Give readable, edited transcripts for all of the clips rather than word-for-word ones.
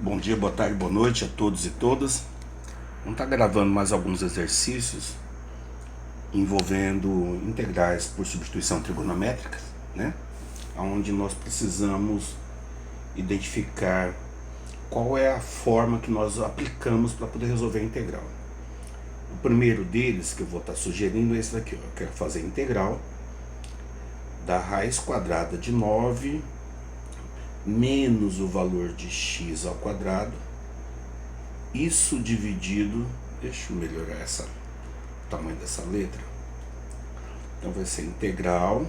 Bom dia, boa tarde, boa noite a todos e todas. Vamos estar gravando mais alguns exercícios envolvendo integrais por substituição trigonométrica, né? Onde nós precisamos identificar qual é a forma que nós aplicamos para poder resolver a integral. O primeiro deles que eu vou estar sugerindo é esse daqui, ó. Eu quero fazer a integral da raiz quadrada de 9 menos o valor de x ao quadrado, isso dividido, deixa eu melhorar o tamanho dessa letra, então vai ser integral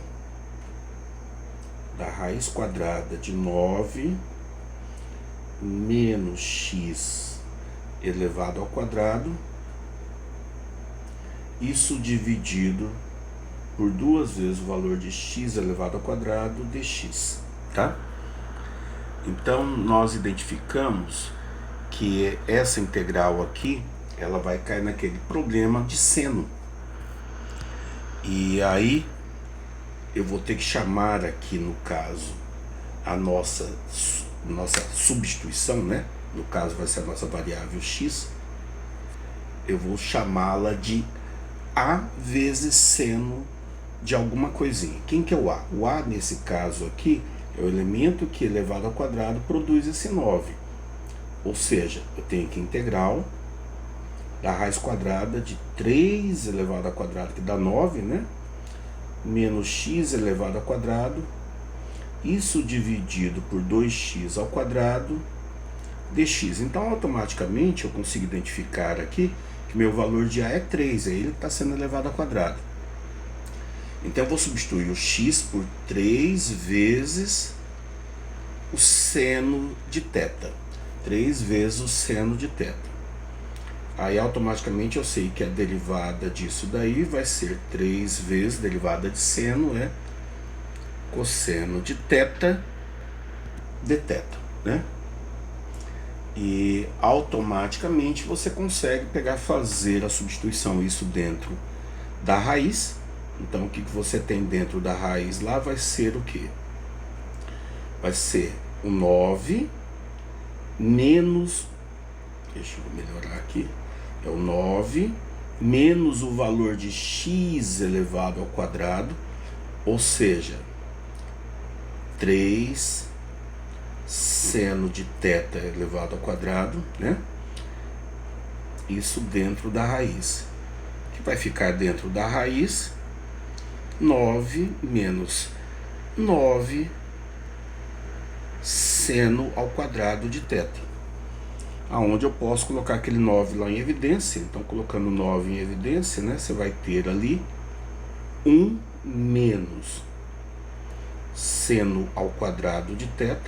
da raiz quadrada de 9 menos x elevado ao quadrado, isso dividido por 2 vezes o valor de x elevado ao quadrado dx, tá? Então nós identificamos que essa integral aqui, ela vai cair naquele problema de seno. E aí eu vou ter que chamar aqui, no caso, a nossa substituição, né? No caso vai ser a nossa variável x. Eu vou chamá-la de a vezes seno de alguma coisinha. Quem que é o a? O a, nesse caso aqui, é o elemento que elevado ao quadrado produz esse 9. Ou seja, eu tenho aqui integral da raiz quadrada de 3 elevado ao quadrado, que dá 9, né? Menos x elevado ao quadrado, isso dividido por 2x ao quadrado dx. Então, automaticamente, eu consigo identificar aqui que meu valor de a é 3, aí ele está sendo elevado ao quadrado. Então, eu vou substituir o x por 3 vezes o seno de θ. 3 vezes o seno de θ. Aí, automaticamente, eu sei que a derivada disso daí vai ser 3 vezes derivada de seno, é cosseno de θ dθ, né? E automaticamente você consegue fazer a substituição isso dentro da raiz. Então, o que você tem dentro da raiz lá vai ser o quê? Vai ser o 9 menos, deixa eu melhorar aqui, é o 9 menos o valor de x elevado ao quadrado, ou seja, 3 seno de θ elevado ao quadrado, né? Isso dentro da raiz. Que vai ficar dentro da raiz 9 menos 9 seno ao quadrado de θ. Aonde eu posso colocar aquele 9 lá em evidência. Então, colocando 9 em evidência, né, você vai ter ali 1 menos seno ao quadrado de θ.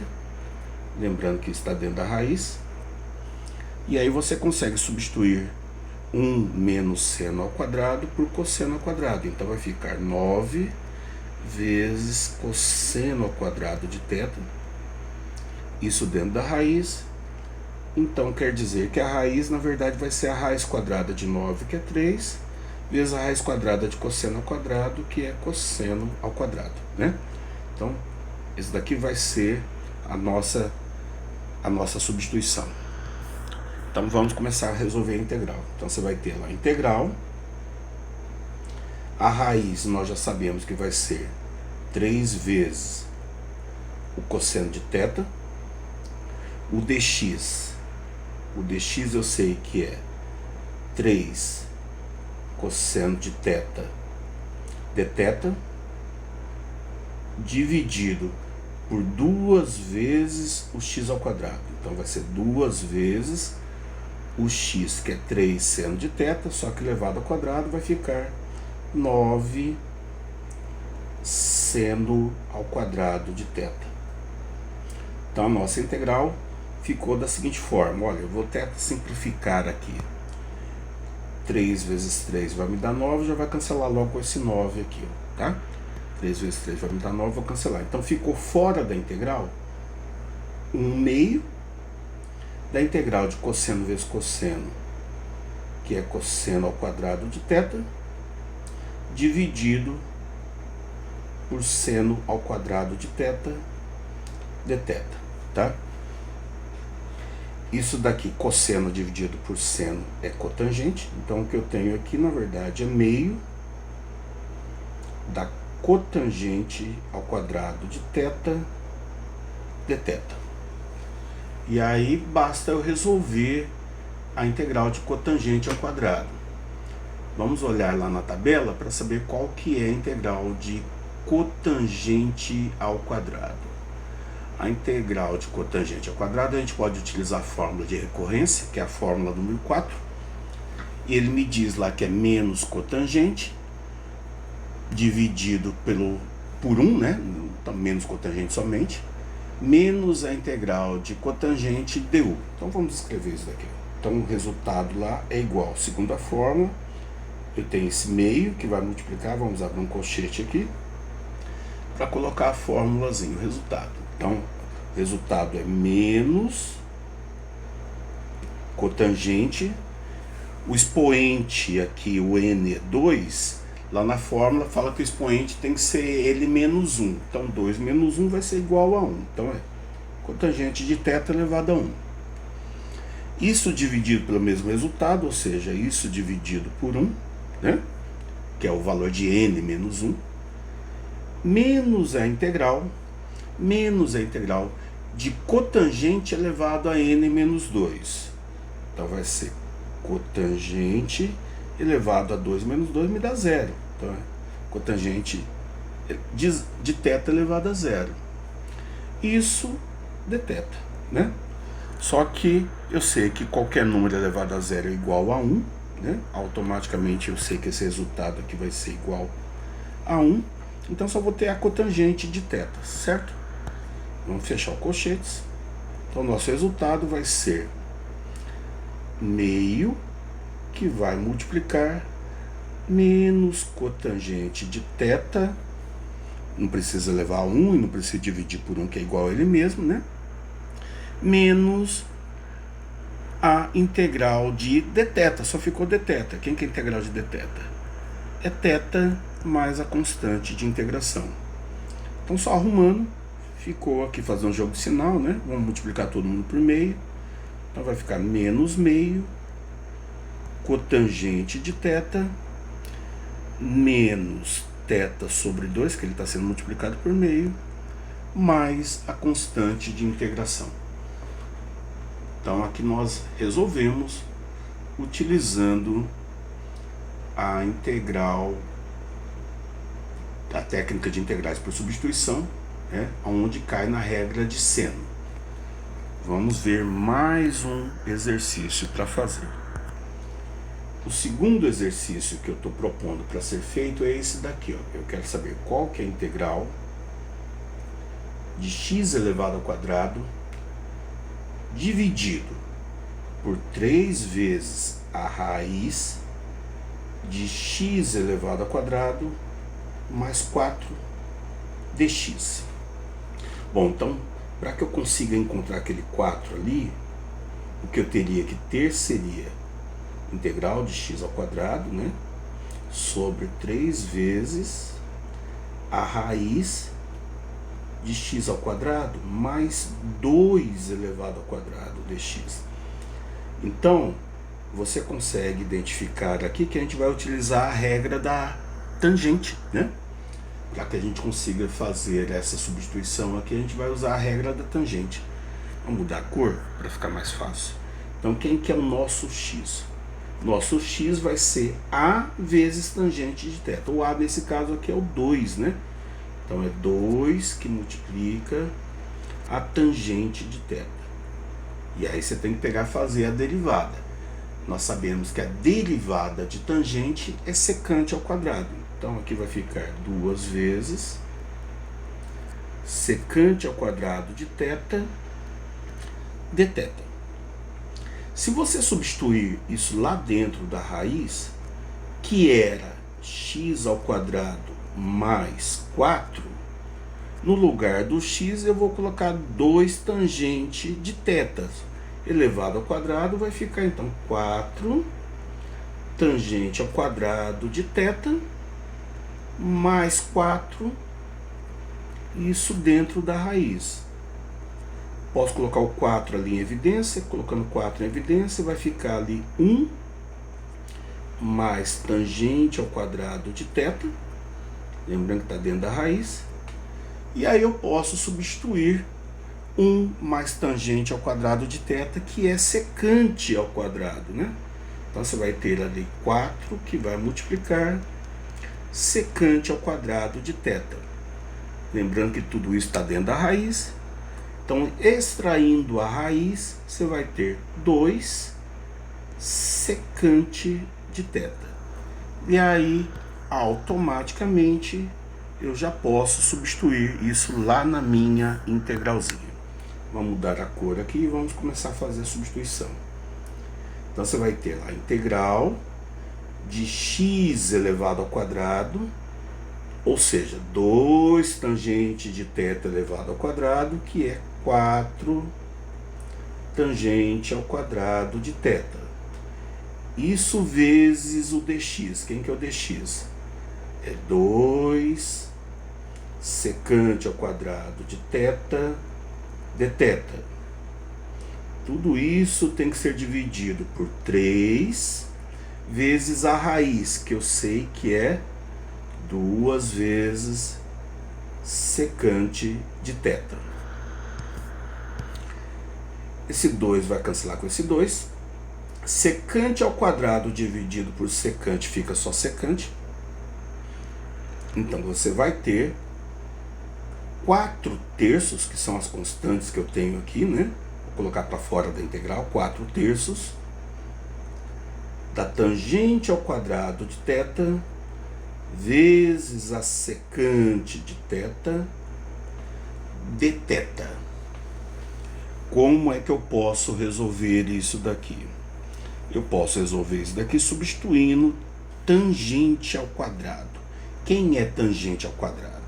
Lembrando que está dentro da raiz. E aí você consegue substituir 1 menos seno ao quadrado por cosseno ao quadrado. Então vai ficar 9 vezes cosseno ao quadrado de θ. Isso dentro da raiz. Então quer dizer que a raiz, na verdade, vai ser a raiz quadrada de 9, que é 3, vezes a raiz quadrada de cosseno ao quadrado, que é cosseno ao quadrado, né? Então, esse daqui vai ser a nossa substituição. Então vamos começar a resolver a integral. Então você vai ter lá a integral, a raiz nós já sabemos que vai ser 3 vezes o cosseno de θ, o dx eu sei que é 3 cosseno de θ dθ, dividido por 2 vezes o x ao quadrado. Então vai ser 2 vezes o x, que é 3 seno de θ, só que elevado ao quadrado vai ficar 9 seno ao quadrado de θ. Então a nossa integral ficou da seguinte forma. Olha, eu vou até simplificar aqui. 3 vezes 3 vai me dar 9, já vai cancelar logo esse 9 aqui, ó, tá? 3 vezes 3 vai me dar 9, vou cancelar. Então ficou fora da integral 1/2 da integral de cosseno vezes cosseno, que é cosseno ao quadrado de θ, dividido por seno ao quadrado de θ dθ, tá? Isso daqui, cosseno dividido por seno, é cotangente. Então, o que eu tenho aqui, na verdade, é meio da cotangente ao quadrado de θ dθ. E aí, basta eu resolver a integral de cotangente ao quadrado. Vamos olhar lá na tabela para saber qual que é a integral de cotangente ao quadrado. A integral de cotangente ao quadrado, a gente pode utilizar a fórmula de recorrência, que é a fórmula número 4. E ele me diz lá que é menos cotangente, dividido por 1, né? Então, menos cotangente somente, menos a integral de cotangente du. Então, vamos escrever isso daqui. Então, o resultado lá é igual, segundo a fórmula, eu tenho esse meio que vai multiplicar, vamos abrir um colchete aqui, para colocar a fórmulazinha, o resultado. Então, o resultado é menos cotangente, o expoente aqui, o n é 2, lá na fórmula fala que o expoente tem que ser ele menos 1. Então, 2 menos 1 vai ser igual a 1. Então, é cotangente de θ elevado a 1. Isso dividido pelo mesmo resultado, ou seja, isso dividido por 1, né? Que é o valor de n menos 1, menos a integral de cotangente elevado a n menos 2. Então vai ser cotangente elevado a 2 menos 2 me dá 0. Então é cotangente de θ elevado a 0. Isso dθ, né? Só que eu sei que qualquer número elevado a 0 é igual a 1, né? Automaticamente eu sei que esse resultado aqui vai ser igual a 1. Então só vou ter a cotangente de θ, certo? Vamos fechar o colchetes. Então nosso resultado vai ser meio que vai multiplicar menos cotangente de θ, não precisa levar a 1 e não precisa dividir por 1, que é igual a ele mesmo, né? Menos a integral de dθ, só ficou dθ. Quem que é a integral de dθ? É θ mais a constante de integração. Então, só arrumando, ficou aqui fazer um jogo de sinal, né? Vamos multiplicar todo mundo por meio. Então, vai ficar menos meio cotangente de θ menos θ sobre 2, que ele está sendo multiplicado por meio, mais a constante de integração. Então, aqui nós resolvemos utilizando a integral, a técnica de integrais por substituição, né, onde cai na regra de seno. Vamos ver mais um exercício para fazer. O segundo exercício que eu estou propondo para ser feito é esse daqui, ó. Eu quero saber qual que é a integral de x elevado ao quadrado dividido por 3 vezes a raiz de x elevado ao quadrado mais 4 dx. Bom, então, para que eu consiga encontrar aquele 4 ali, o que eu teria que ter seria integral de x ao quadrado, né, sobre 3 vezes a raiz de x ao quadrado mais 2 elevado ao quadrado dx. Então, você consegue identificar aqui que a gente vai utilizar a regra da tangente, né? Para que a gente consiga fazer essa substituição aqui, a gente vai usar a regra da tangente. Vamos mudar a cor para ficar mais fácil. Então, quem que é o nosso x? Nosso x vai ser a vezes tangente de θ. O a nesse caso aqui é o 2, né? Então é 2 que multiplica a tangente de θ. E aí você tem que pegar e fazer a derivada. Nós sabemos que a derivada de tangente é secante ao quadrado. Então aqui vai ficar 2 vezes secante ao quadrado de θ dθ. Se você substituir isso lá dentro da raiz, que era x ao quadrado mais 4, no lugar do x eu vou colocar 2 tangente de θ elevado ao quadrado, vai ficar então 4 tangente ao quadrado de θ mais 4, isso dentro da raiz. Posso colocar o 4 ali em evidência. Colocando 4 em evidência, vai ficar ali 1 mais tangente ao quadrado de θ. Lembrando que está dentro da raiz. E aí eu posso substituir 1 mais tangente ao quadrado de θ, que é secante ao quadrado, né? Então você vai ter ali 4 que vai multiplicar secante ao quadrado de θ. Lembrando que tudo isso está dentro da raiz. Então, extraindo a raiz, você vai ter 2 secante de θ. E aí, automaticamente, eu já posso substituir isso lá na minha integralzinha. Vamos mudar a cor aqui e vamos começar a fazer a substituição. Então, você vai ter a integral de x elevado ao quadrado, ou seja, 2 tangente de θ elevado ao quadrado, que é 4 tangente ao quadrado de θ. Isso vezes o dx. Quem que é o dx? É 2 secante ao quadrado de θ dθ. Tudo isso tem que ser dividido por 3 vezes a raiz, que eu sei que é 2 vezes secante de θ. Esse 2 vai cancelar com esse 2. Secante ao quadrado dividido por secante fica só secante. Então você vai ter 4 terços, que são as constantes que eu tenho aqui, né? Vou colocar para fora da integral, 4 terços da tangente ao quadrado de θ vezes a secante de θ dθ. Como é que eu posso resolver isso daqui? Eu posso resolver isso daqui substituindo tangente ao quadrado. Quem é tangente ao quadrado?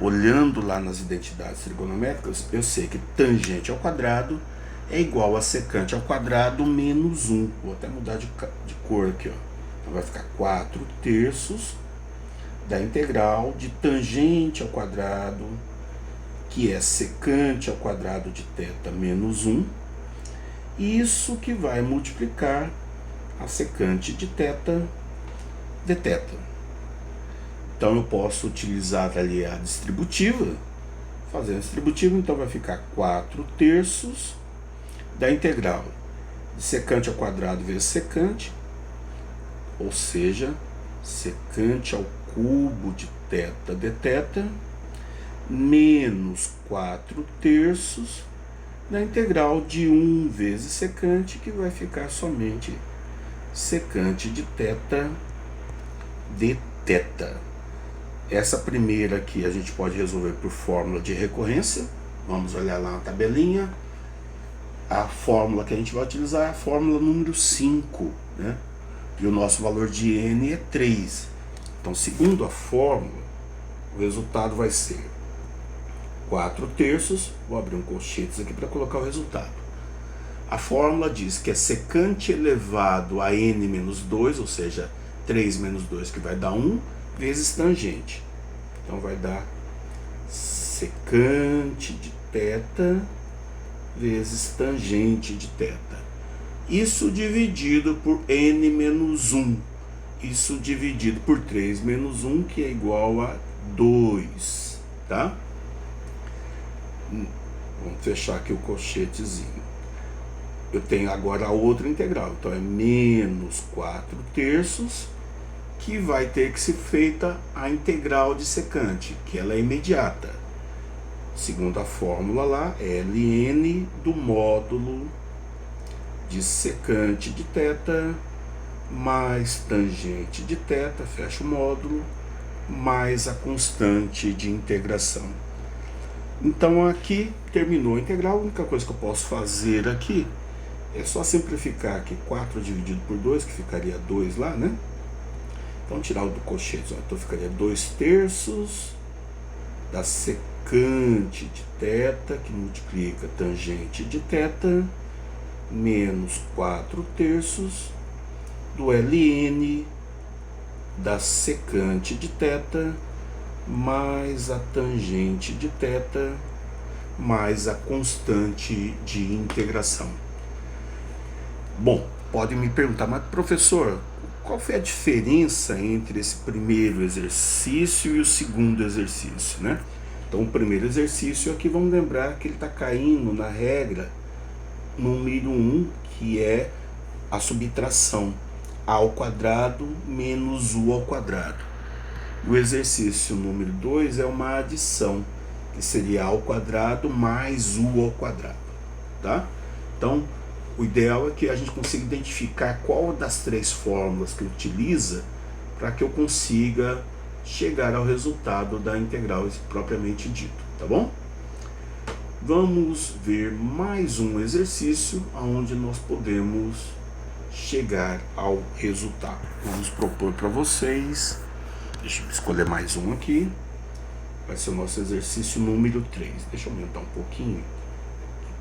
Olhando lá nas identidades trigonométricas, eu sei que tangente ao quadrado é igual a secante ao quadrado menos 1. Vou até mudar de cor aqui, ó. Então vai ficar 4 terços da integral de tangente ao quadrado, que é secante ao quadrado de θ menos 1. Isso que vai multiplicar a secante de θ dθ. Então eu posso utilizar ali a distributiva. Fazendo a distributiva, então vai ficar 4 terços da integral de secante ao quadrado vezes secante, ou seja, secante ao cubo de θ dθ, menos 4 terços da integral de 1 vezes secante, que vai ficar somente secante de θ dθ. Essa primeira aqui a gente pode resolver por fórmula de recorrência. Vamos olhar lá na tabelinha. A fórmula que a gente vai utilizar é a fórmula número 5, né? E o nosso valor de n é 3. Então, segundo a fórmula, o resultado vai ser 4 terços. Vou abrir um colchetes aqui para colocar o resultado. A fórmula diz que é secante elevado a n menos 2, ou seja, 3 menos 2, que vai dar 1, vezes tangente. Então vai dar secante de θ vezes tangente de θ. Isso dividido por n menos 1. Isso dividido por 3 menos 1, que é igual a 2. Tá? Vamos fechar aqui o colchetezinho. Eu tenho agora a outra integral. Então é menos 4 terços, que vai ter que ser feita a integral de secante, que ela é imediata. Segundo a fórmula lá, é ln do módulo de secante de θ mais tangente de θ, fecha o módulo, mais a constante de integração. Então aqui terminou a integral. A única coisa que eu posso fazer aqui é só simplificar aqui 4 dividido por 2, que ficaria 2 lá, né? Então tirar o do colchete, então ficaria 2 terços da secante de θ, que multiplica tangente de θ, menos 4 terços do ln da secante de θ mais a tangente de θ mais a constante de integração. Bom, podem me perguntar, mas professor, qual foi a diferença entre esse primeiro exercício e o segundo exercício, né? Então, o primeiro exercício aqui, vamos lembrar que ele está caindo na regra número 1, que é a subtração, a ao quadrado menos u ao quadrado. O exercício número 2 é uma adição, que seria a ao quadrado mais u ao quadrado, tá? Então, o ideal é que a gente consiga identificar qual das três fórmulas que utiliza para que eu consiga chegar ao resultado da integral propriamente dito, tá bom? Vamos ver mais um exercício onde nós podemos chegar ao resultado. Vamos propor para vocês, deixa eu escolher mais um aqui, vai ser o nosso exercício número 3. Deixa eu aumentar um pouquinho,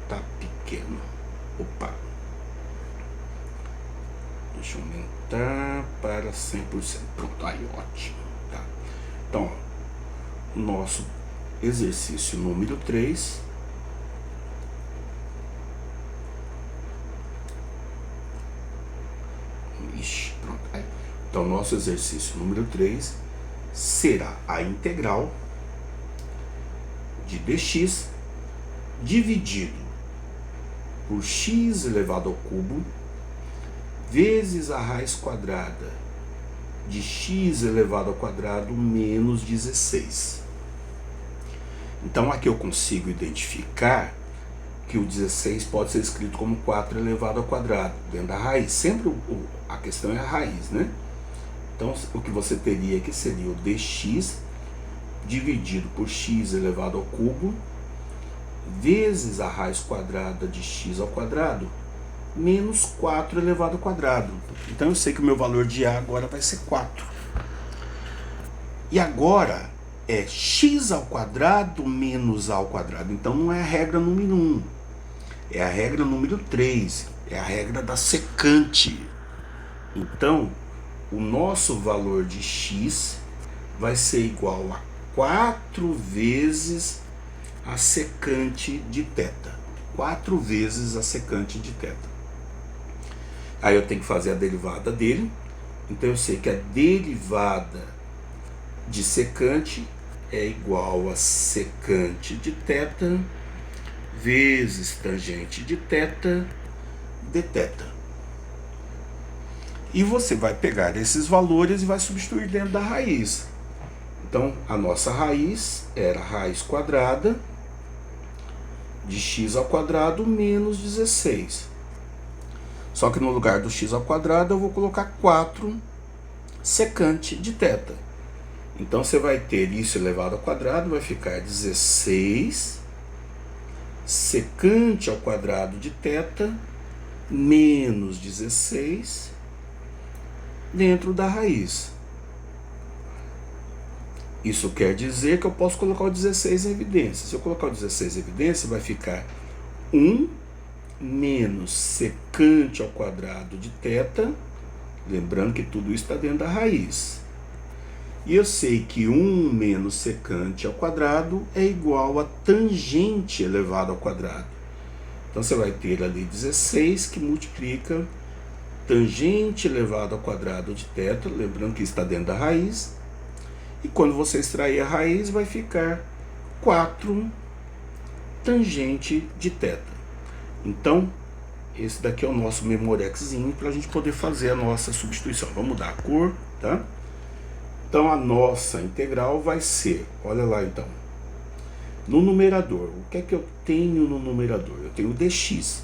tá pequeno. Opa! Deixa eu aumentar para 100%. Pronto, aí ótimo. Tá. Então, ó, o nosso exercício número 3. Ixi, pronto. Aí. Então, nosso exercício número 3 será a integral de dx dividido por x elevado ao cubo vezes a raiz quadrada de x elevado ao quadrado menos 16. Então aqui eu consigo identificar que o 16 pode ser escrito como 4 elevado ao quadrado, dentro da raiz. Sempre a questão é a raiz, né? Então o que você teria aqui seria o dx dividido por x elevado ao cubo vezes a raiz quadrada de x ao quadrado menos 4 elevado ao quadrado. Então eu sei que o meu valor de A agora vai ser 4. E agora é x ao quadrado menos A ao quadrado. Então não é a regra número 1. É a regra número 3. É a regra da secante. Então o nosso valor de x vai ser igual a 4 vezes a secante de θ. 4 vezes a secante de θ. Aí eu tenho que fazer a derivada dele. Então eu sei que a derivada de secante é igual a secante de θ vezes tangente de θ dθ. E você vai pegar esses valores e vai substituir dentro da raiz. Então a nossa raiz era a raiz quadrada de x ao quadrado menos 16. Só que no lugar do x ao quadrado eu vou colocar 4 secante de θ. Então você vai ter isso elevado ao quadrado, vai ficar 16 secante ao quadrado de θ menos 16 dentro da raiz. Isso quer dizer que eu posso colocar o 16 em evidência. Se eu colocar o 16 em evidência, vai ficar 1 menos secante ao quadrado de θ, lembrando que tudo isso está dentro da raiz. E eu sei que 1 menos secante ao quadrado é igual a tangente elevado ao quadrado. Então você vai ter ali 16 que multiplica tangente elevado ao quadrado de θ, lembrando que está dentro da raiz. E quando você extrair a raiz, vai ficar 4 tangente de θ. Então, esse daqui é o nosso memorexzinho para a gente poder fazer a nossa substituição. Vamos mudar a cor, tá? Então, a nossa integral vai ser, olha lá então, no numerador, o que é que eu tenho no numerador? Eu tenho o dx.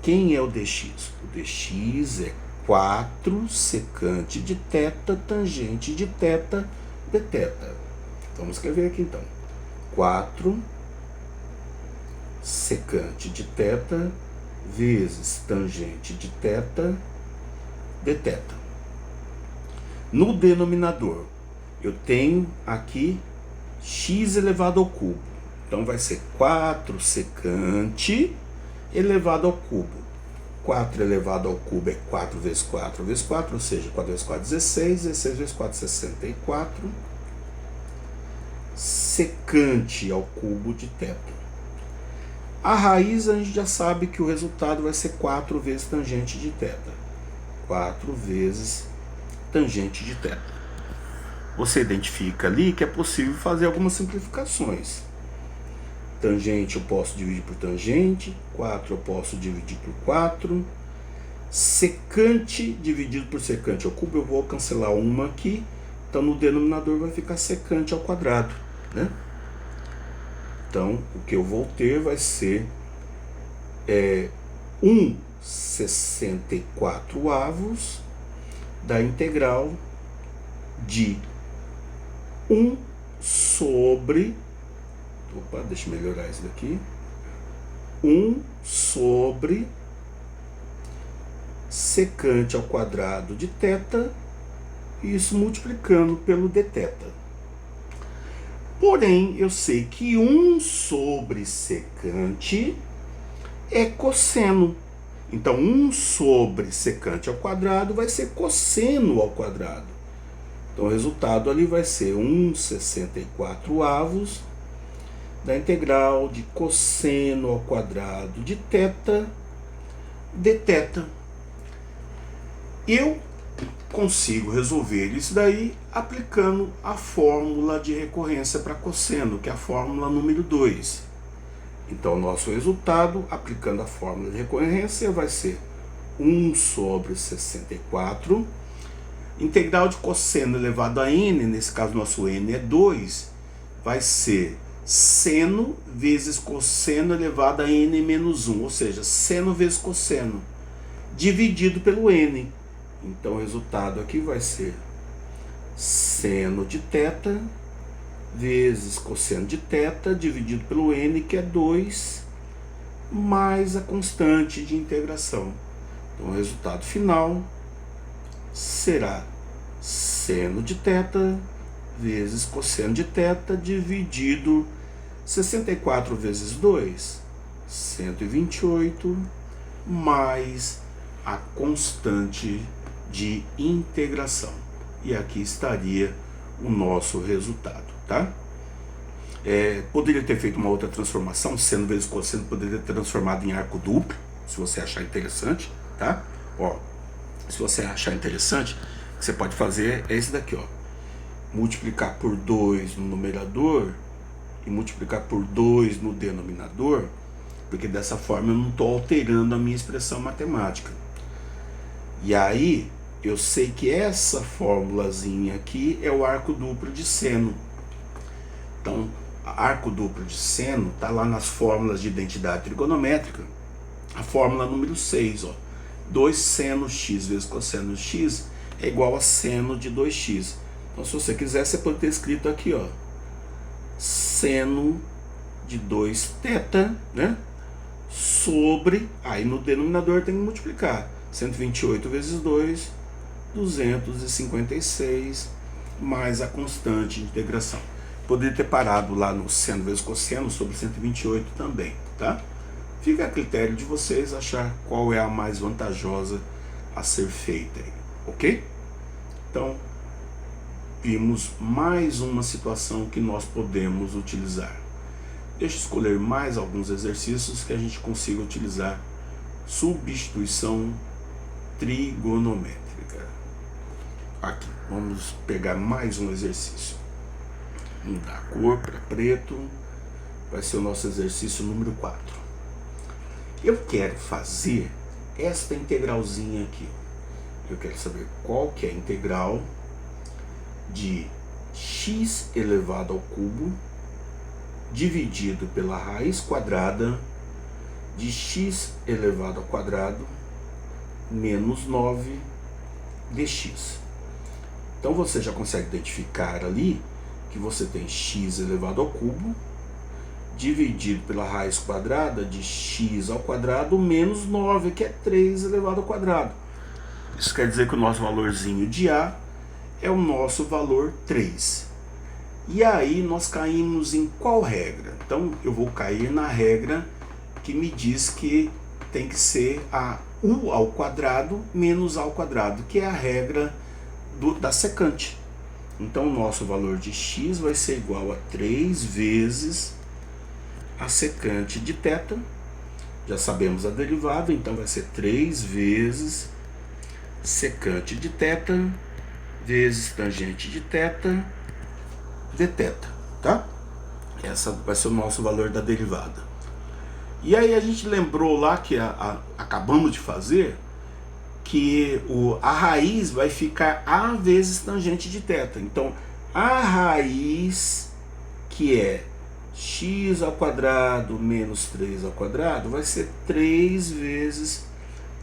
Quem é o dx? O dx é 4 secante de θ tangente de θ dθ. Vamos escrever aqui então. 4 secante de θ vezes tangente de θ dθ. No denominador, eu tenho aqui x elevado ao cubo. Então vai ser 4 secante elevado ao cubo. 4 elevado ao cubo é 4 vezes 4 vezes 4, ou seja, 4 vezes 4, 16, 16 vezes 4, 64, secante ao cubo de θ. A raiz a gente já sabe que o resultado vai ser 4 vezes tangente de θ. 4 vezes tangente de θ. Você identifica ali que é possível fazer algumas simplificações. Tangente eu posso dividir por tangente, 4 eu posso dividir por 4. Secante dividido por secante ao cubo, eu vou cancelar uma aqui. Então no denominador vai ficar secante ao quadrado, né? Então o que eu vou ter vai ser 1/64 da integral de 1 sobre... Opa, deixa eu melhorar isso daqui. 1 sobre secante ao quadrado de θ, isso multiplicando pelo dθ. Porém, eu sei que 1 sobre secante é cosseno. Então, 1 sobre secante ao quadrado vai ser cosseno ao quadrado. Então, o resultado ali vai ser 1/64 da integral de cosseno ao quadrado de θ dθ. Eu consigo resolver isso daí aplicando a fórmula de recorrência para cosseno, que é a fórmula número 2. Então, nosso resultado, aplicando a fórmula de recorrência, vai ser 1 sobre 64. Integral de cosseno elevado a n, nesse caso nosso n é 2, vai ser seno vezes cosseno elevado a n menos 1, ou seja, seno vezes cosseno, dividido pelo n. Então o resultado aqui vai ser seno de θ vezes cosseno de θ dividido pelo n, que é 2, mais a constante de integração. Então o resultado final será seno de θ vezes cosseno de θ dividido 64 vezes 2, 128, mais a constante de integração. E aqui estaria o nosso resultado, tá? Poderia ter feito uma outra transformação, seno vezes cosseno poderia ter transformado em arco duplo, se você achar interessante, tá? Ó, se você achar interessante, o que você pode fazer é esse daqui, ó. Multiplicar por 2 no numerador e multiplicar por 2 no denominador, porque dessa forma eu não estou alterando a minha expressão matemática. E aí eu sei que essa formulazinha aqui é o arco duplo de seno. Então, arco duplo de seno está lá nas fórmulas de identidade trigonométrica, a fórmula número 6, ó. 2 seno x vezes cosseno x é igual a seno de 2x. Então, se você quiser, você pode ter escrito aqui, ó, seno de 2θ, né? Sobre, aí no denominador tem que multiplicar, 128 vezes 2, 256, mais a constante de integração. Poderia ter parado lá no seno vezes cosseno sobre 128 também, tá? Fica a critério de vocês achar qual é a mais vantajosa a ser feita aí, ok? Então, vimos mais uma situação que nós podemos utilizar. Deixa eu escolher mais alguns exercícios que a gente consiga utilizar substituição trigonométrica. Aqui, vamos pegar mais um exercício. Mudar a cor para preto. Vai ser o nosso exercício número 4. Eu quero fazer esta integralzinha aqui. Eu quero saber qual que é a integral de x elevado ao cubo dividido pela raiz quadrada de x elevado ao quadrado menos 9 dx. Então você já consegue identificar ali que você tem x elevado ao cubo dividido pela raiz quadrada de x ao quadrado menos 9, que é 3 elevado ao quadrado. Isso quer dizer que o nosso valorzinho de A é o nosso valor 3. E aí nós caímos em qual regra? Então eu vou cair na regra que me diz que tem que ser a u ao quadrado menos a ao quadrado, que é a regra da secante. Então o nosso valor de x vai ser igual a 3 vezes a secante de θ. Já sabemos a derivada, então vai ser 3 vezes secante de θ vezes tangente de θ dθ, tá? Essa vai ser o nosso valor da derivada. E aí a gente lembrou lá que acabamos de fazer que a raiz vai ficar a vezes tangente de θ. Então, a raiz, que é x ao quadrado menos 3 ao quadrado, vai ser 3 vezes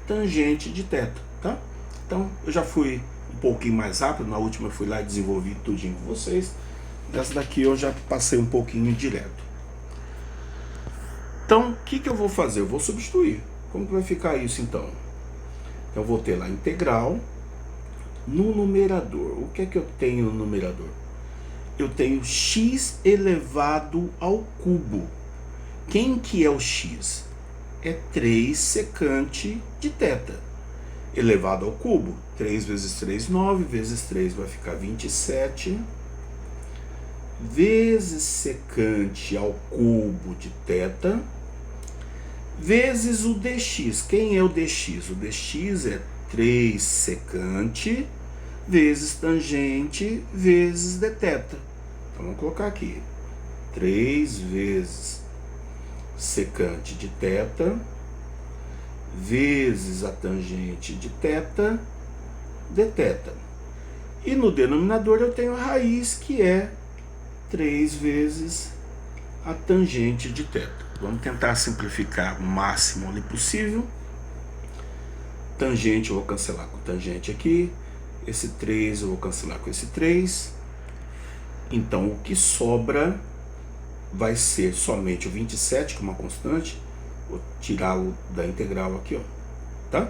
tangente de θ, tá? Então, eu já fui um pouquinho mais rápido, na última eu fui lá e desenvolvi tudinho com vocês. Dessa daqui eu já passei um pouquinho direto. Então, o que eu vou fazer? Eu vou substituir. Como que vai ficar isso, então? Eu vou ter lá integral no numerador. O que é que eu tenho no numerador? Eu tenho x elevado ao cubo. Quem que é o x? É 3 secante de θ. Elevado ao cubo. 3 vezes 3, 9. Vezes 3 vai ficar 27. Vezes secante ao cubo de θ. Vezes o dx. Quem é o dx? O dx é 3 secante vezes tangente vezes dθ. Então vamos colocar aqui 3 vezes secante de θ vezes a tangente de θ dθ. E no denominador eu tenho a raiz, que é 3 vezes a tangente de θ. Vamos tentar simplificar o máximo ali possível. Tangente eu vou cancelar com tangente aqui. Esse 3 eu vou cancelar com esse 3. Então o que sobra vai ser somente o 27, que é uma constante. Vou tirá-lo da integral aqui, ó, tá?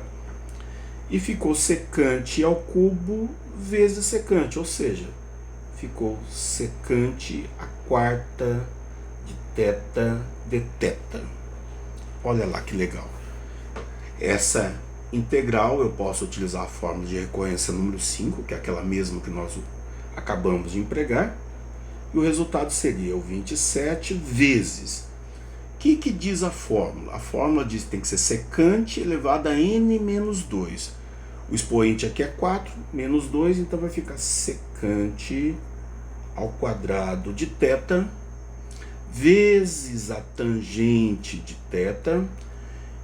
E ficou secante ao cubo vezes secante, ou seja, ficou secante a quarta de θ dθ. Olha lá que legal. Essa integral eu posso utilizar a fórmula de recorrência número 5, que é aquela mesma que nós acabamos de empregar, e o resultado seria o 27 vezes. O que diz a fórmula? A fórmula diz que tem que ser secante elevado a n menos 2. O expoente aqui é 4, menos 2, então vai ficar secante ao quadrado de θ vezes a tangente de θ,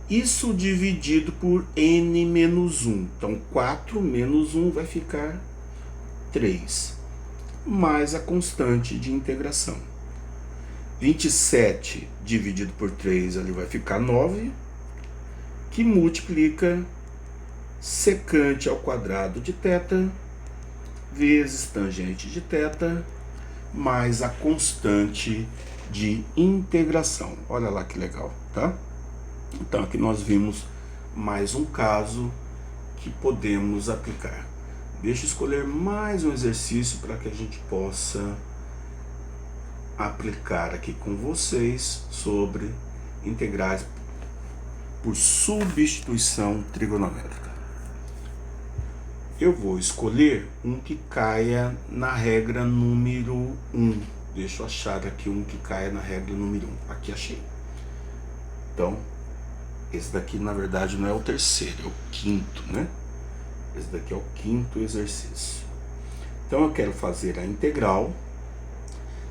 isso dividido por n menos 1. Então 4 menos 1 vai ficar 3, mais a constante de integração. 27 dividido por 3 ali vai ficar 9, que multiplica secante ao quadrado de θ vezes tangente de θ mais a constante de integração. Olha lá que legal, tá? Então aqui nós vimos mais um caso que podemos aplicar. Deixa eu escolher mais um exercício para que a gente possa aplicar aqui com vocês sobre integrais por substituição trigonométrica. Eu vou escolher um que caia na regra número 1. Deixa eu achar aqui um que caia na regra número 1. Aqui achei. Então, esse daqui na verdade não é o terceiro, é o quinto, né? Esse daqui é o quinto exercício. Então eu quero fazer a integral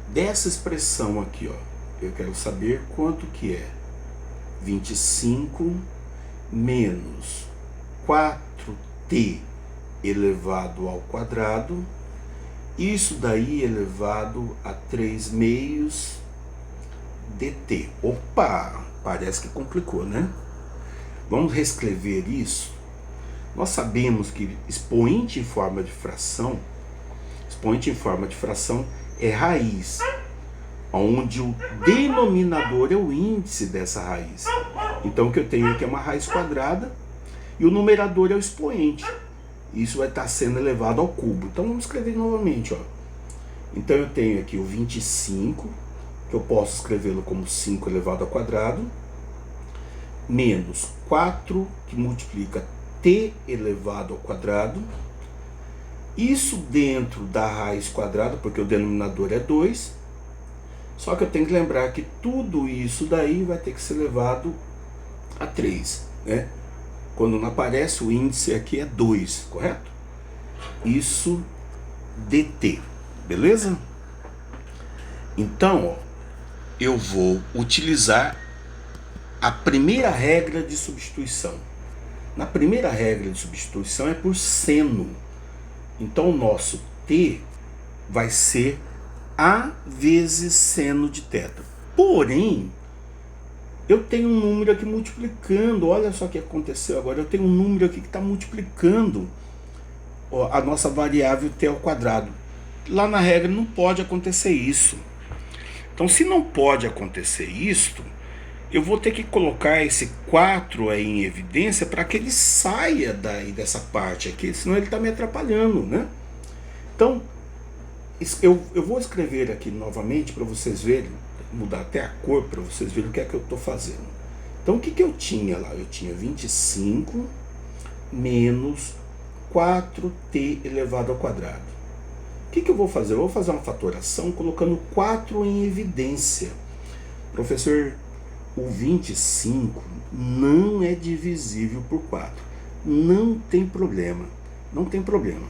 dessa expressão aqui, ó. Eu quero saber quanto que é 25 menos 4t elevado ao quadrado, isso daí elevado a 3 meios dt. Opa, parece que complicou, né? Vamos reescrever isso. Nós sabemos que expoente em forma de fração é raiz, onde o denominador é o índice dessa raiz. Então o que eu tenho aqui é uma raiz quadrada e o numerador é o expoente. Isso vai estar sendo elevado ao cubo. Então vamos escrever novamente, ó. Então eu tenho aqui o 25, que eu posso escrevê-lo como 5 elevado ao quadrado, menos 4, que multiplica t elevado ao quadrado. Isso dentro da raiz quadrada, porque o denominador é 2, Só que eu tenho que lembrar que tudo isso daí vai ter que ser levado a 3, né? Quando não aparece o índice aqui é 2, correto? Isso dt, beleza? Então, ó, eu vou utilizar a primeira regra de substituição. Na primeira regra de substituição é por seno. Então o nosso t vai ser a vezes seno de θ. Porém, eu tenho um número aqui multiplicando. Olha só o que aconteceu agora. Eu tenho um número aqui que está multiplicando a nossa variável t ao quadrado. Lá na regra não pode acontecer isso. Então, se não pode acontecer isto, eu vou ter que colocar esse 4 aí em evidência para que ele saia daí dessa parte aqui, senão ele está me atrapalhando, né? Então, eu vou escrever aqui novamente para vocês verem, mudar até a cor para vocês verem o que é que eu estou fazendo. Então, o que eu tinha lá? Eu tinha 25 menos 4t elevado ao quadrado. O que eu vou fazer? Eu vou fazer uma fatoração colocando 4 em evidência. Professor, o 25 não é divisível por 4. Não tem problema. Não tem problema.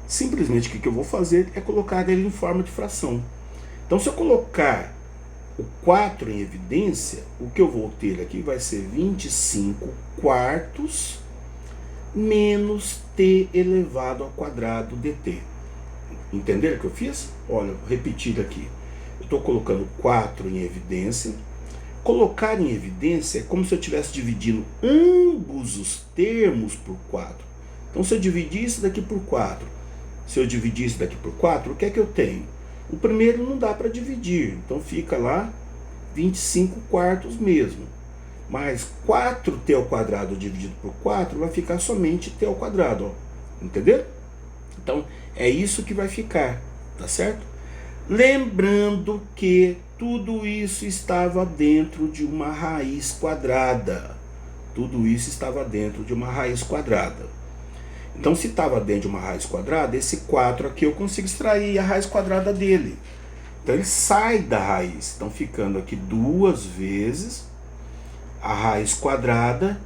Simplesmente o que eu vou fazer é colocar ele em forma de fração. Então, se eu colocar o 4 em evidência, o que eu vou ter aqui vai ser 25 quartos menos t elevado ao quadrado dt. Entenderam o que eu fiz? Olha, vou repetir aqui. Eu estou colocando 4 em evidência. Colocar em evidência é como se eu estivesse dividindo ambos os termos por 4. Então, se eu dividir isso daqui por 4, se eu dividir isso daqui por 4, o que é que eu tenho? O primeiro não dá para dividir, então fica lá 25 quartos mesmo. Mas 4t ao quadrado dividido por 4 vai ficar somente t ao quadrado, ó. Entendeu? Então, é isso que vai ficar, tá certo? Lembrando que tudo isso estava dentro de uma raiz quadrada. Tudo isso estava dentro de uma raiz quadrada. Então, se estava dentro de uma raiz quadrada, esse 4 aqui eu consigo extrair a raiz quadrada dele. Então, ele sai da raiz. Então, ficando aqui 2 vezes a raiz quadrada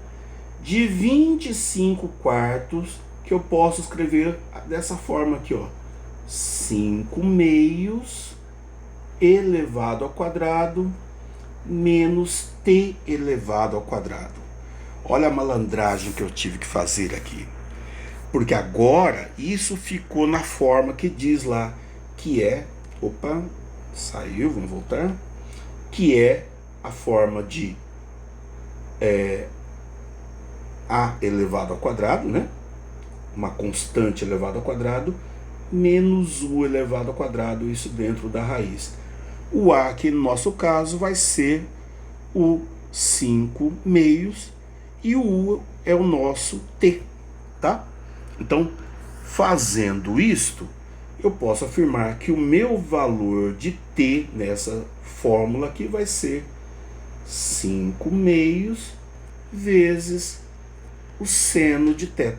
de 25 quartos, que eu posso escrever dessa forma aqui, ó. 5 meios elevado ao quadrado menos t elevado ao quadrado. Olha a malandragem que eu tive que fazer aqui. Porque agora isso ficou na forma que diz lá, que é... Opa, saiu, vamos voltar. Que é a forma de a elevado ao quadrado, né? Uma constante elevada ao quadrado, menos u elevado ao quadrado, isso dentro da raiz. O a aqui no nosso caso vai ser o 5 meios e o u é o nosso t, tá? Então, fazendo isto, eu posso afirmar que o meu valor de t nessa fórmula aqui vai ser 5 meios vezes o seno de θ.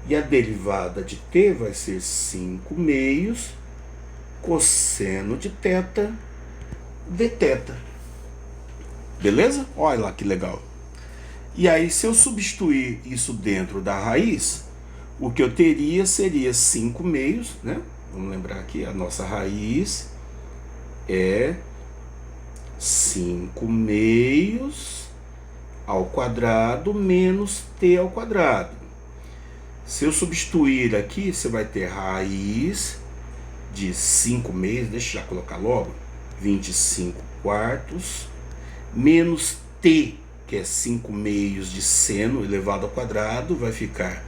E a derivada de t vai ser 5 meios cosseno de θ dθ. Beleza? Olha lá que legal. E aí, se eu substituir isso dentro da raiz, o que eu teria seria 5 meios, né? Vamos lembrar aqui, a nossa raiz é 5 meios ao quadrado menos t ao quadrado. Se eu substituir aqui, você vai ter raiz de 5 meios, deixa eu já colocar logo, 25 quartos, menos t, que é 5 meios de seno elevado ao quadrado, vai ficar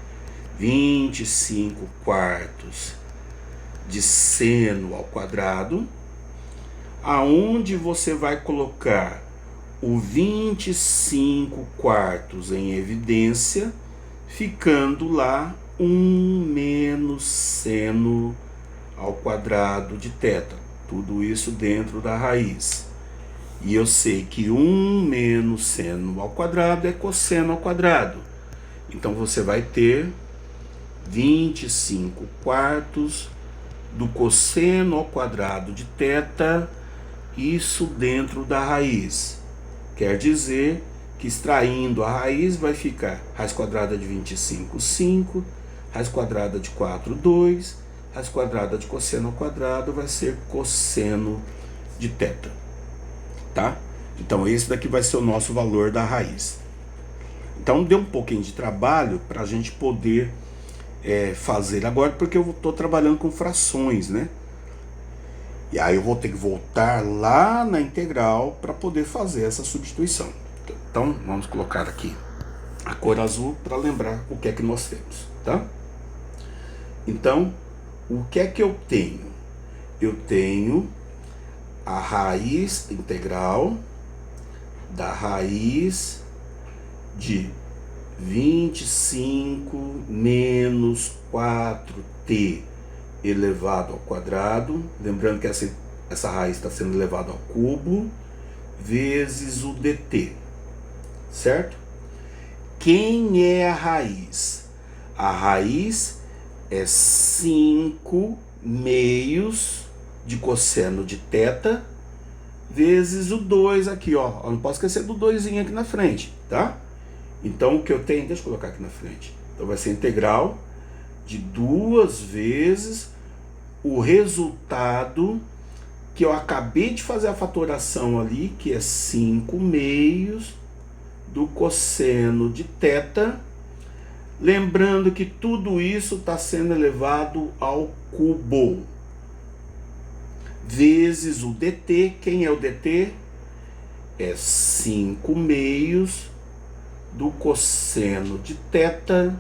25 quartos de seno ao quadrado, aonde você vai colocar o 25 quartos em evidência, ficando lá 1 menos seno ao quadrado de θ. Tudo isso dentro da raiz. E eu sei que 1 menos seno ao quadrado é cosseno ao quadrado. Então você vai ter 25 quartos do cosseno ao quadrado de θ isso dentro da raiz. Quer dizer que extraindo a raiz vai ficar raiz quadrada de 25, 5, raiz quadrada de 4, 2, raiz quadrada de cosseno ao quadrado vai ser cosseno de θ, tá? Então esse daqui vai ser o nosso valor da raiz. Então deu um pouquinho de trabalho para a gente poder fazer agora, porque eu estou trabalhando com frações, né? E aí eu vou ter que voltar lá na integral para poder fazer essa substituição. Então vamos colocar aqui a cor azul para lembrar o que é que nós temos, tá? Então, o que é que eu tenho? Eu tenho a raiz integral da raiz de 25 menos 4t elevado ao quadrado, lembrando que essa raiz está sendo elevada ao cubo, vezes o dt, certo? Quem é a raiz? A raiz é 5 meios de cosseno de θ vezes o 2 aqui, ó. Eu não posso esquecer do 2 aqui na frente, tá? Então o que eu tenho, deixa eu colocar aqui na frente. Então vai ser integral de 2 vezes o resultado que eu acabei de fazer a fatoração ali, que é 5 meios do cosseno de θ. Lembrando que tudo isso está sendo elevado ao cubo. Vezes o dt. Quem é o dt? É 5 meios do cosseno de θ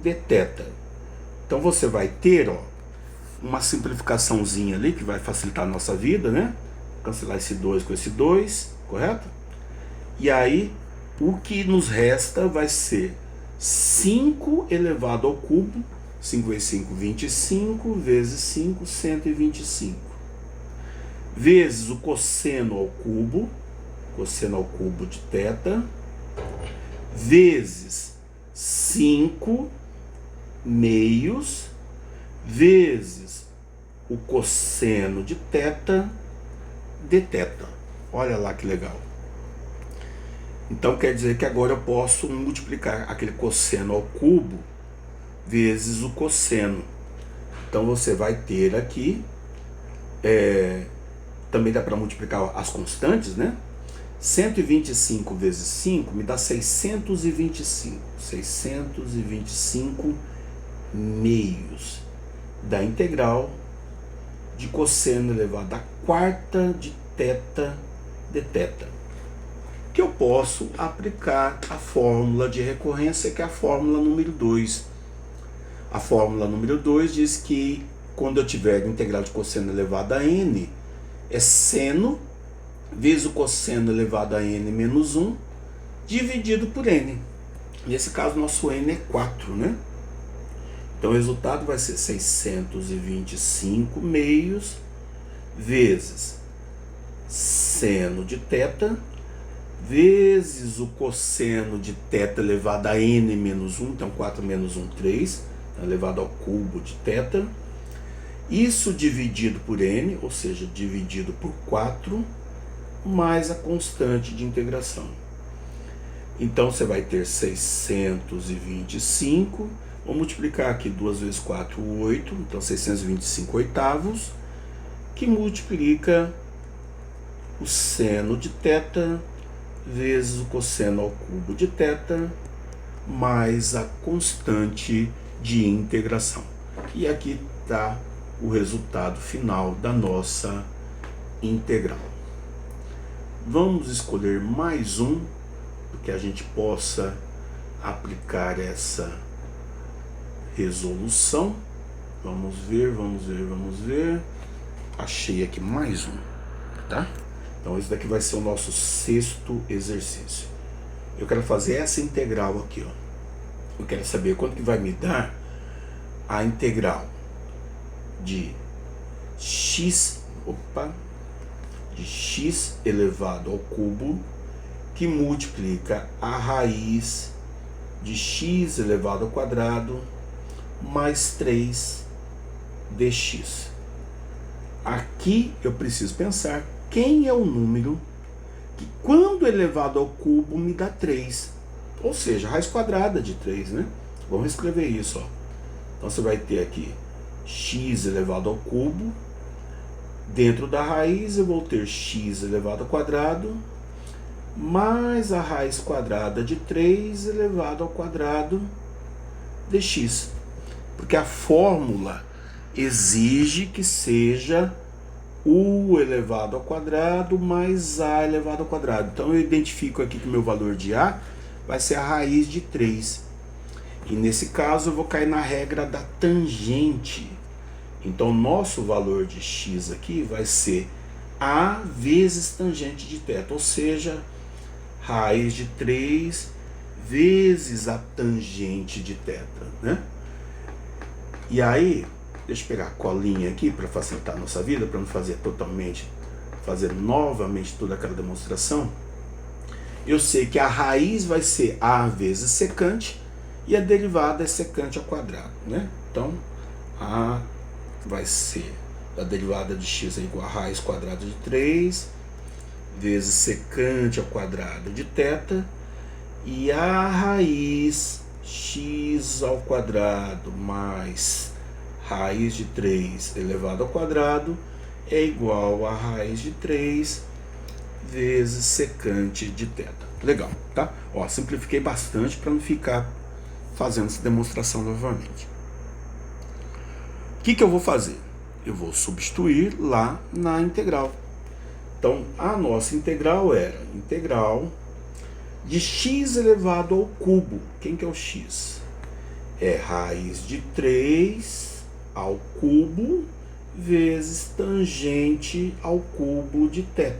dθ. Então você vai ter, ó, uma simplificaçãozinha ali que vai facilitar a nossa vida, né? Cancelar esse 2 com esse 2, correto? E aí o que nos resta vai ser 5 elevado ao cubo, 5 vezes 5, 25, vezes 5, 125. Vezes o cosseno ao cubo de θ, vezes 5 meios, vezes o cosseno de θ dθ. Olha lá que legal. Então quer dizer que agora eu posso multiplicar aquele cosseno ao cubo vezes o cosseno. Então você vai ter aqui, também dá para multiplicar as constantes, né? 125 vezes 5 me dá 625. 625 meios da integral de cosseno elevado à quarta de θ dθ. Que eu posso aplicar a fórmula de recorrência, que é a fórmula número 2. A fórmula número 2 diz que quando eu tiver integral de cosseno elevado a n, é seno vezes o cosseno elevado a n menos 1 dividido por n. Nesse caso, nosso n é 4, né? Então o resultado vai ser 625 meios vezes seno de θ vezes o cosseno de θ elevado a n menos 1, então 4 menos 1, 3, elevado ao cubo de θ. Isso dividido por n, ou seja, dividido por 4, mais a constante de integração. Então você vai ter 625, vou multiplicar aqui 2 vezes 4, 8, então 625 oitavos, que multiplica o seno de θ vezes o cosseno ao cubo de θ, mais a constante de integração. E aqui está o resultado final da nossa integral. Vamos escolher mais um, para que a gente possa aplicar essa resolução. Vamos ver. Achei aqui mais um, tá? Então esse daqui vai ser o nosso 6º exercício. Eu quero fazer essa integral aqui, ó. Eu quero saber quanto que vai me dar a integral de x elevado ao cubo, que multiplica a raiz de x elevado ao quadrado mais 3 dx. Aqui eu preciso pensar quem é o número que, quando elevado ao cubo, me dá 3. Ou seja, raiz quadrada de 3, né? Vamos escrever isso, ó. Então você vai ter aqui x elevado ao cubo. Dentro da raiz eu vou ter x elevado ao quadrado mais a raiz quadrada de 3 elevado ao quadrado de x. Porque a fórmula exige que seja u elevado ao quadrado mais a elevado ao quadrado. Então eu identifico aqui que o meu valor de a vai ser a raiz de 3. E nesse caso eu vou cair na regra da tangente. Então nosso valor de x aqui vai ser a vezes tangente de θ, ou seja, raiz de 3 vezes a tangente de θ, né? E aí, deixa eu pegar a colinha aqui para facilitar a nossa vida, para não fazer novamente toda aquela demonstração. Eu sei que a raiz vai ser a vezes secante e a derivada é secante ao quadrado, né? Então, a vai ser a derivada de x é igual a raiz quadrada de 3 vezes secante ao quadrado de θ, e a raiz x ao quadrado mais raiz de 3 elevado ao quadrado é igual a raiz de 3 vezes secante de θ. Legal, tá? Ó, simplifiquei bastante para não ficar fazendo essa demonstração novamente. O que eu vou fazer? Eu vou substituir lá na integral. Então, a nossa integral era integral de x elevado ao cubo. Quem que é o x? É raiz de 3 ao cubo vezes tangente ao cubo de θ,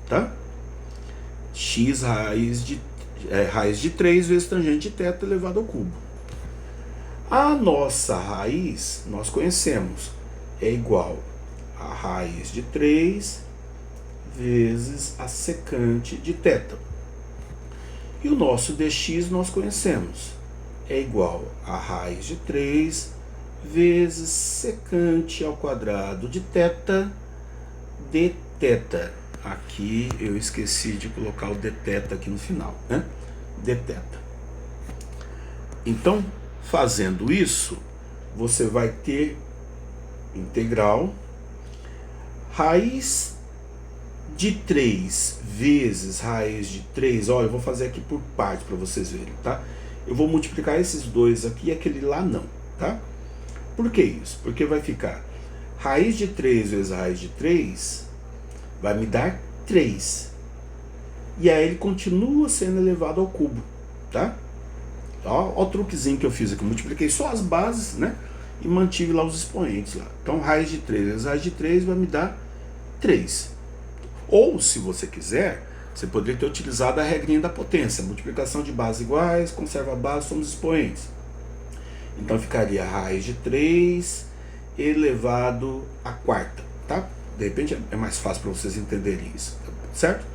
tá? X raiz de 3 vezes tangente de θ elevado ao cubo. A nossa raiz, nós conhecemos, é igual a raiz de 3 vezes a secante de θ. E o nosso dx nós conhecemos, é igual a raiz de 3 vezes secante ao quadrado de θ dθ. Aqui eu esqueci de colocar o dθ aqui no final, né? Dθ. Então, fazendo isso, você vai ter integral raiz de 3 vezes raiz de 3. Olha, eu vou fazer aqui por parte para vocês verem, tá? Eu vou multiplicar esses dois aqui e aquele lá não, tá? Por que isso? Porque vai ficar raiz de 3 vezes raiz de 3 vai me dar 3. E aí ele continua sendo elevado ao cubo, tá? Ó o truquezinho que eu fiz aqui. Eu multipliquei só as bases, né? E mantive lá os expoentes lá. Então, raiz de 3 vezes raiz de 3 vai me dar 3. Ou, se você quiser, você poderia ter utilizado a regrinha da potência. Multiplicação de bases iguais, conserva a base, soma os expoentes. Então, ficaria raiz de 3 elevado à quarta, tá? De repente é mais fácil para vocês entenderem isso, certo?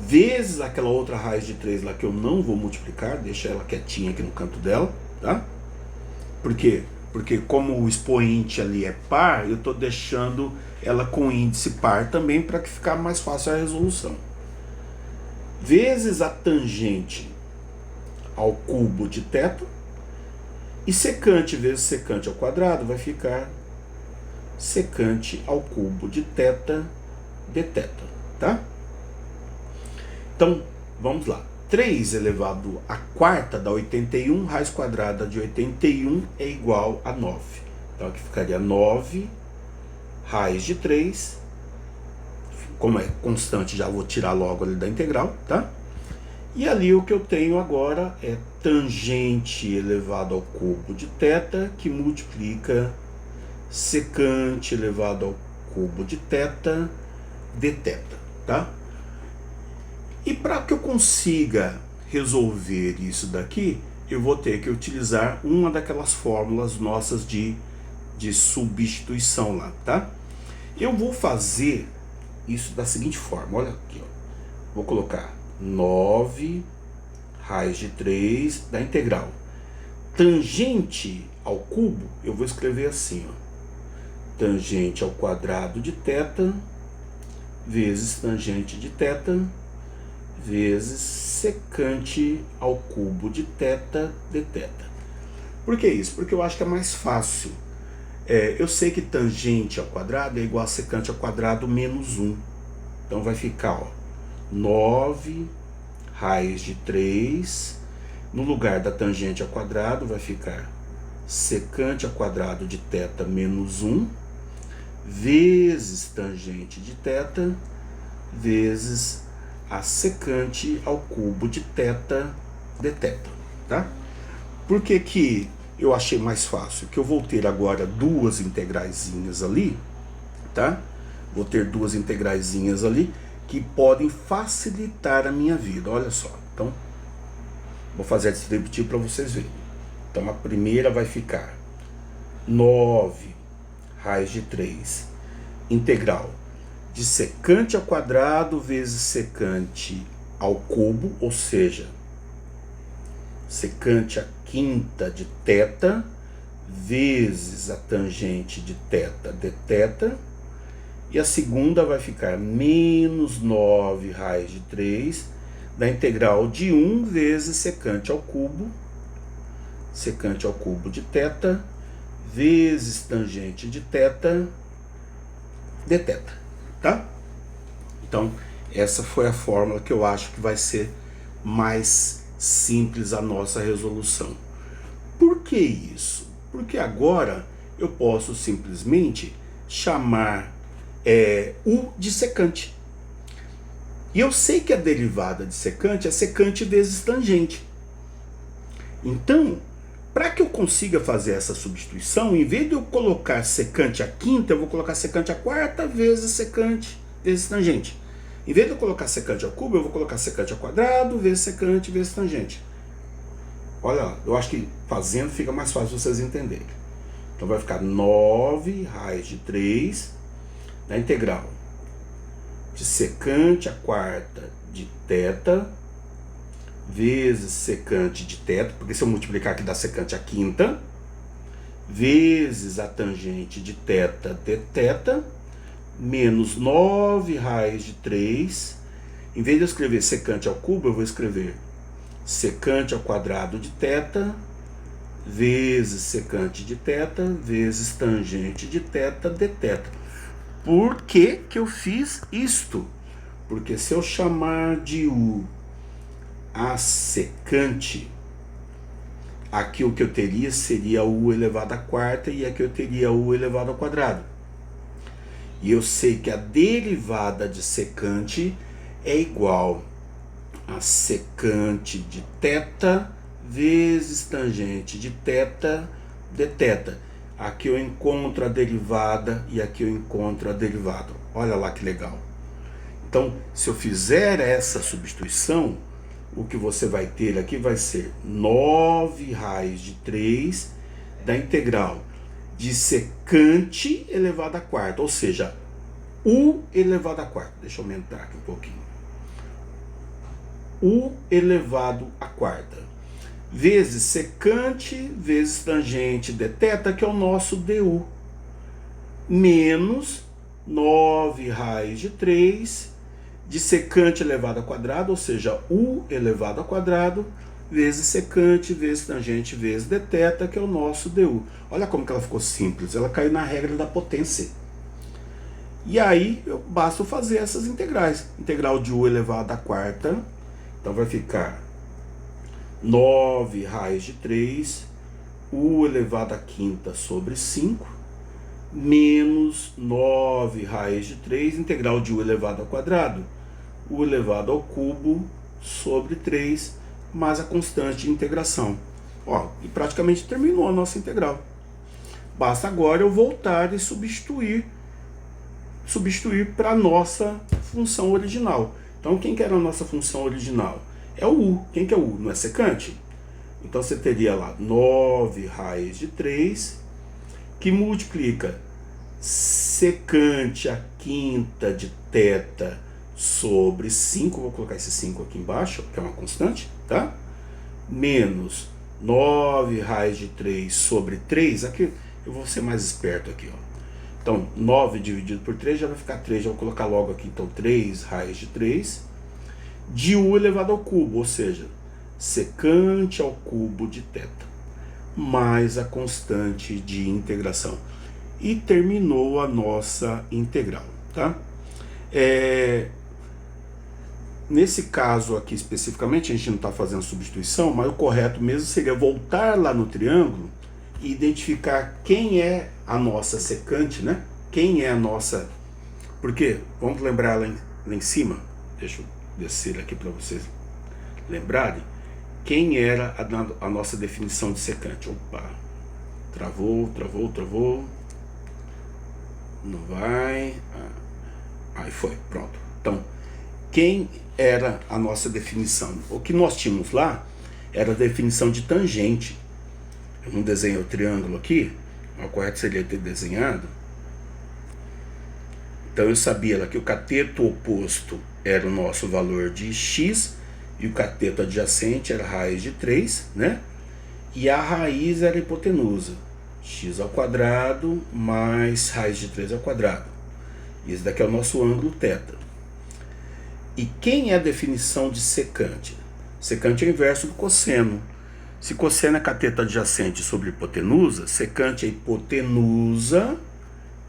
Vezes aquela outra raiz de 3 lá que eu não vou multiplicar, deixa ela quietinha aqui no canto dela, tá? Por quê? Porque como o expoente ali é par, eu estou deixando ela com índice par também para que ficar mais fácil a resolução. Vezes a tangente ao cubo de θ, e secante vezes secante ao quadrado vai ficar secante ao cubo de θ dθ, tá? Então, vamos lá. 3 elevado à quarta dá 81, raiz quadrada de 81 é igual a 9. Então, aqui ficaria 9 raiz de 3. Como é constante, já vou tirar logo ali da integral, tá? E ali o que eu tenho agora é tangente elevado ao cubo de θ, que multiplica secante elevado ao cubo de θ dθ, tá? E para que eu consiga resolver isso daqui, eu vou ter que utilizar uma daquelas fórmulas nossas de substituição lá, tá? Eu vou fazer isso da seguinte forma, olha aqui, ó. Vou colocar 9 raiz de 3 da integral. Tangente ao cubo, eu vou escrever assim, ó. Tangente ao quadrado de θ vezes tangente de θ, vezes secante ao cubo de θ dθ. Por que isso? Porque eu acho que é mais fácil. Eu sei que tangente ao quadrado é igual a secante ao quadrado menos 1. Então vai ficar, ó, 9 raiz de 3. No lugar da tangente ao quadrado vai ficar secante ao quadrado de θ menos 1, vezes tangente de θ, vezes a secante ao cubo de θ dθ, tá? Por que que eu achei mais fácil? Que eu vou ter agora duas integraizinhas ali, tá? Vou ter duas integraizinhas ali que podem facilitar a minha vida, olha só. Então, vou fazer a distributiva para vocês verem. Então, a primeira vai ficar 9 raiz de 3 integral de secante ao quadrado vezes secante ao cubo, ou seja, secante à quinta de θ vezes a tangente de θ dθ. E a segunda vai ficar menos 9 raiz de 3 da integral de 1 vezes secante ao cubo de θ vezes tangente de θ dθ, tá? Então, essa foi a fórmula que eu acho que vai ser mais simples a nossa resolução. Por que isso? Porque agora eu posso simplesmente chamar U de secante. E eu sei que a derivada de secante é secante vezes tangente. Então, para que eu consiga fazer essa substituição, em vez de eu colocar secante à quinta, eu vou colocar secante à quarta vezes secante vezes tangente. Em vez de eu colocar secante ao cubo, eu vou colocar secante ao quadrado vezes secante vezes tangente. Olha, eu acho que fazendo fica mais fácil vocês entenderem. Então vai ficar 9 raiz de 3 da integral de secante à quarta de θ vezes secante de θ, porque se eu multiplicar aqui dá secante à quinta, vezes a tangente de θ dθ, menos 9 raiz de 3. Em vez de eu escrever secante ao cubo, eu vou escrever secante ao quadrado de θ, vezes secante de θ, vezes tangente de θ dθ. Por que que eu fiz isto? Porque se eu chamar de U a secante, aqui o que eu teria seria U elevado à quarta e aqui eu teria U elevado ao quadrado. E eu sei que a derivada de secante é igual a secante de θ vezes tangente de θ dθ. Aqui eu encontro a derivada e aqui eu encontro a derivada. Olha lá que legal. Então, se eu fizer essa substituição, o que você vai ter aqui vai ser 9 raiz de 3 da integral de secante elevado à quarta, ou seja, U elevado à quarta. Deixa eu aumentar aqui um pouquinho. U elevado à quarta, vezes secante, vezes tangente dθ, que é o nosso du, menos 9 raiz de 3 de secante elevado ao quadrado, ou seja, U elevado ao quadrado, vezes secante, vezes tangente, vezes dθ, que é o nosso du. Olha como que ela ficou simples, ela caiu na regra da potência. E aí, basta fazer essas integrais. Integral de U elevado à quarta, então vai ficar 9 raiz de 3, U elevado à quinta sobre 5, menos 9 raiz de 3, integral de U elevado ao quadrado, U elevado ao cubo sobre 3, mais a constante de integração. Ó, e praticamente terminou a nossa integral. Basta agora eu voltar e substituir para a nossa função original. Então, quem que era a nossa função original? É o U. Quem que é o U? Não é secante? Então, você teria lá 9 raiz de 3, que multiplica secante à quinta de θ sobre 5, vou colocar esse 5 aqui embaixo, que é uma constante, tá? Menos 9 raiz de 3 sobre 3, aqui eu vou ser mais esperto aqui, ó. Então, 9 dividido por 3 já vai ficar 3, já vou colocar logo aqui, então 3 raiz de 3, de u elevado ao cubo, ou seja, secante ao cubo de θ, mais a constante de integração. E terminou a nossa integral, tá? Nesse caso aqui especificamente, a gente não está fazendo substituição, mas o correto mesmo seria voltar lá no triângulo e identificar quem é a nossa secante, né? Quem é a nossa... Porque, vamos lembrar lá em cima, deixa eu descer aqui para vocês lembrarem, quem era a nossa definição de secante. Opa, travou, não vai, aí foi, pronto. Então, quem era a nossa definição? O que nós tínhamos lá era a definição de tangente. Eu não desenhei o triângulo aqui, o correto seria ter desenhado. Então eu sabia lá que o cateto oposto era o nosso valor de x, e o cateto adjacente era raiz de 3, né? E a raiz era a hipotenusa, x ao quadrado mais raiz de 3 ao quadrado. Esse daqui é o nosso ângulo θ. E quem é a definição de secante? Secante é o inverso do cosseno. Se cosseno é cateto adjacente sobre hipotenusa, secante é hipotenusa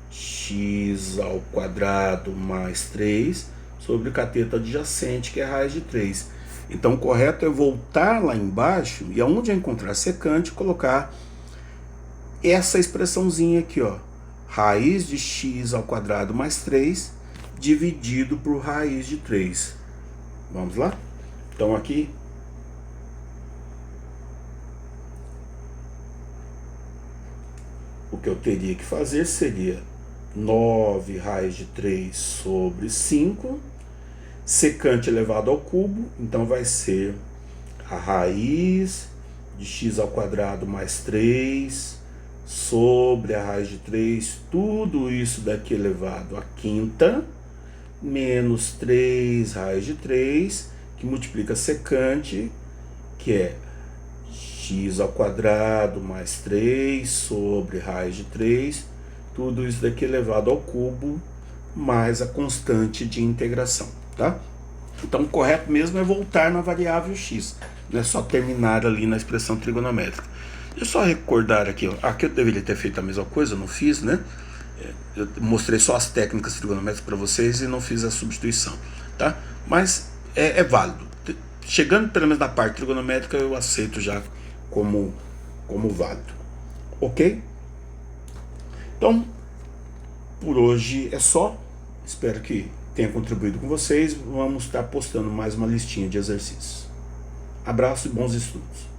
x ao quadrado mais 3 sobre cateto adjacente, que é raiz de 3. Então o correto é voltar lá embaixo e aonde eu encontrar secante, colocar essa expressãozinha aqui, ó, raiz de x ao quadrado mais 3 dividido por raiz de 3. Vamos lá? Então aqui o que eu teria que fazer seria 9 raiz de 3 sobre 5, secante elevado ao cubo, então vai ser a raiz de x ao quadrado mais 3 sobre a raiz de 3, tudo isso daqui elevado à quinta, menos 3 raiz de 3, que multiplica secante, que é x ao quadrado mais 3 sobre raiz de 3, tudo isso daqui elevado ao cubo, mais a constante de integração, tá? Então o correto mesmo é voltar na variável x, não é só terminar ali na expressão trigonométrica. Deixa eu só recordar aqui, ó. Aqui eu deveria ter feito a mesma coisa, não fiz, né? Eu mostrei só as técnicas trigonométricas para vocês e não fiz a substituição, tá? Mas é válido. Chegando pelo menos na parte trigonométrica, eu aceito já como válido, ok? Então, por hoje é só. Espero que tenha contribuído com vocês. Vamos estar postando mais uma listinha de exercícios. Abraço e bons estudos.